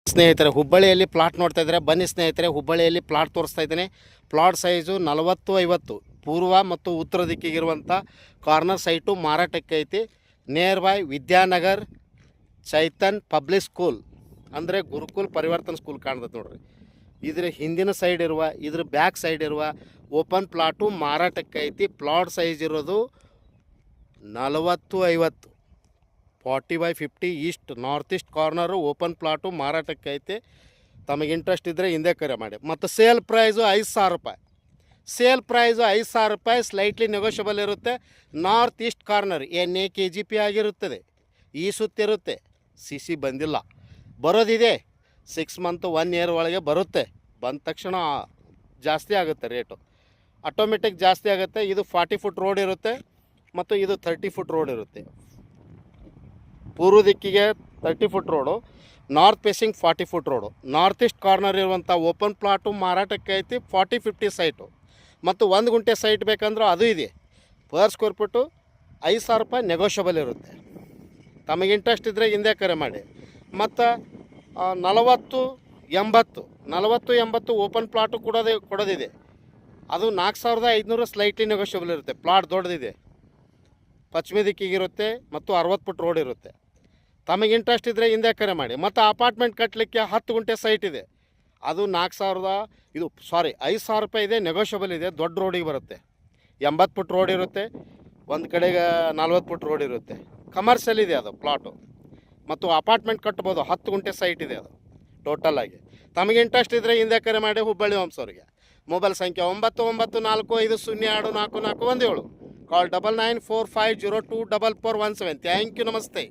ಸ್ನೇಹಿತರೆ ಹುಬ್ಬಳ್ಳಿಯಲ್ಲಿ ಪ್ಲಾಟ್ ನೋಡ್ತಾ ಇದ್ದಾರೆ. ಬನ್ನಿ ಸ್ನೇಹಿತರೆ, ಹುಬ್ಬಳ್ಳಿಯಲ್ಲಿ ಪ್ಲಾಟ್ ತೋರಿಸ್ತಾ ಇದ್ದೇನೆ. ಪ್ಲಾಟ್ ಸೈಜು 40-50 ಪೂರ್ವ ಮತ್ತು ಉತ್ತರ ದಿಕ್ಕಿಗಿರುವಂಥ ಕಾರ್ನರ್ ಸೈಟು ಮಾರಾಟಕ್ಕೆ ಐತಿ. Near by Vidyanagar Chaitan public school, ಅಂದರೆ ಗುರುಕುಲ್ ಪರಿವರ್ತನ್ ಸ್ಕೂಲ್ ಕಾಣ್ತದೆ ನೋಡ್ರಿ. ಇದ್ರ ಹಿಂದಿನ ಸೈಡ್ ಇರುವ, ಇದ್ರ ಬ್ಯಾಕ್ ಸೈಡ್ ಇರುವ ಓಪನ್ ಪ್ಲಾಟು ಮಾರಾಟಕ್ಕೆ ಐತಿ. ಪ್ಲಾಟ್ ಸೈಜ್ ಇರೋದು 40-50 40/50 East north East corner open plot ಮಾರಾಟಕ್ಕೆ ಐತೆ. ತಮಗೆ ಇಂಟ್ರೆಸ್ಟ್ ಇದ್ದರೆ ಹಿಂದೆ ಕರೆ ಮಾಡಿ. ಮತ್ತು ಸೇಲ್ ಪ್ರೈಸು 5,000 ರೂಪಾಯಿ. ಸೇಲ್ ಪ್ರೈಸು 5,000 ರೂಪಾಯಿ, ಸ್ಲೈಟ್ಲಿ ನೆಗೋಷಿಯಬಲ್ ಇರುತ್ತೆ. North East corner NA KGP ಆಗಿರುತ್ತದೆ. ಈ ಸುತ್ತಿರುತ್ತೆ. CC ಬಂದಿಲ್ಲ, ಬರೋದಿದೆ 6 ಮಂತ್ 1 ಇಯರ್ ಒಳಗೆ ಬರುತ್ತೆ. ಬಂದ ತಕ್ಷಣ ಜಾಸ್ತಿ ಆಗುತ್ತೆ ರೇಟು, ಆಟೋಮೆಟಿಕ್ ಜಾಸ್ತಿ ಆಗುತ್ತೆ. ಇದು 40 ಫುಟ್ ರೋಡ್ ಇರುತ್ತೆ ಮತ್ತು ಇದು 30 ಫುಟ್ ರೋಡ್ ಇರುತ್ತೆ. ಪೂರ್ವ ದಿಕ್ಕಿಗೆ 30 foot road, north facing 40 foot road. North East corner ಇರುವಂಥ ಓಪನ್ ಪ್ಲಾಟು ಮಾರಾಟಕ್ಕೆ ಐತಿ. 40-50 ಸೈಟು ಮತ್ತು 1 ಗುಂಟೆ ಸೈಟ್ ಬೇಕಂದ್ರೆ ಅದು ಇದೆ. ಪರ್ ಸ್ಕ್ವೇರ್ ಫುಟ್ಟು 5,000 ರೂಪಾಯಿ ನೆಗೋಷಿಯಬಲ್ ಇರುತ್ತೆ. ತಮಗೆ ಇಂಟ್ರೆಸ್ಟ್ ಇದ್ದರೆ ಹಿಂದೆ ಕರೆ ಮಾಡಿ. ಮತ್ತು 40-80 ಓಪನ್ ಪ್ಲಾಟು ಕೊಡೋದಿದೆ. ಅದು 4,500 ಸ್ಲೈಟ್ಲಿ ನೆಗೋಷಿಯಬಲ್ ಇರುತ್ತೆ. ಪ್ಲಾಟ್ ದೊಡ್ಡದಿದೆ, ಪಶ್ಚಿಮ ದಿಕ್ಕಿಗಿರುತ್ತೆ ಮತ್ತು 60 ಫುಟ್ ರೋಡ್ ಇರುತ್ತೆ. ತಮಗೆ ಇಂಟ್ರೆಸ್ಟ್ ಇದ್ದರೆ ಹಿಂದೆ ಕರೆ ಮಾಡಿ. ಮತ್ತು ಅಪಾರ್ಟ್ಮೆಂಟ್ ಕಟ್ಟಲಿಕ್ಕೆ 10 ಗುಂಟೆ ಸೈಟ್ ಇದೆ. ಅದು 5,000 ರೂಪಾಯಿ ಇದೆ, ನೆಗೋಷಿಯಬಲ್ ಇದೆ. ದೊಡ್ಡ ರೋಡಿಗೆ ಬರುತ್ತೆ. 80 ಫುಟ್ ರೋಡ್ ಇರುತ್ತೆ, ಒಂದು ಕಡೆಗೆ 40 ಫುಟ್ ರೋಡ್ ಇರುತ್ತೆ. ಕಮರ್ಷಿಯಲ್ ಇದೆ ಅದು ಪ್ಲಾಟು. ಮತ್ತು ಅಪಾರ್ಟ್ಮೆಂಟ್ ಕಟ್ಬೋದು. 10 ಗುಂಟೆ ಸೈಟ್ ಇದೆ ಅದು ಟೋಟಲಾಗಿ. ತಮಗೆ ಇಂಟ್ರೆಸ್ಟ್ ಇದ್ದರೆ ಹಿಂದೆ ಕರೆ ಮಾಡಿ. ಹುಬ್ಬಳ್ಳಿ ಹೋಮ್ಸ್ ಅವರಿಗೆ ಮೊಬೈಲ್ ಸಂಖ್ಯೆ 9945024417. ಕಾಲ್ 9945024417. ಥ್ಯಾಂಕ್ ಯು, ನಮಸ್ತೆ.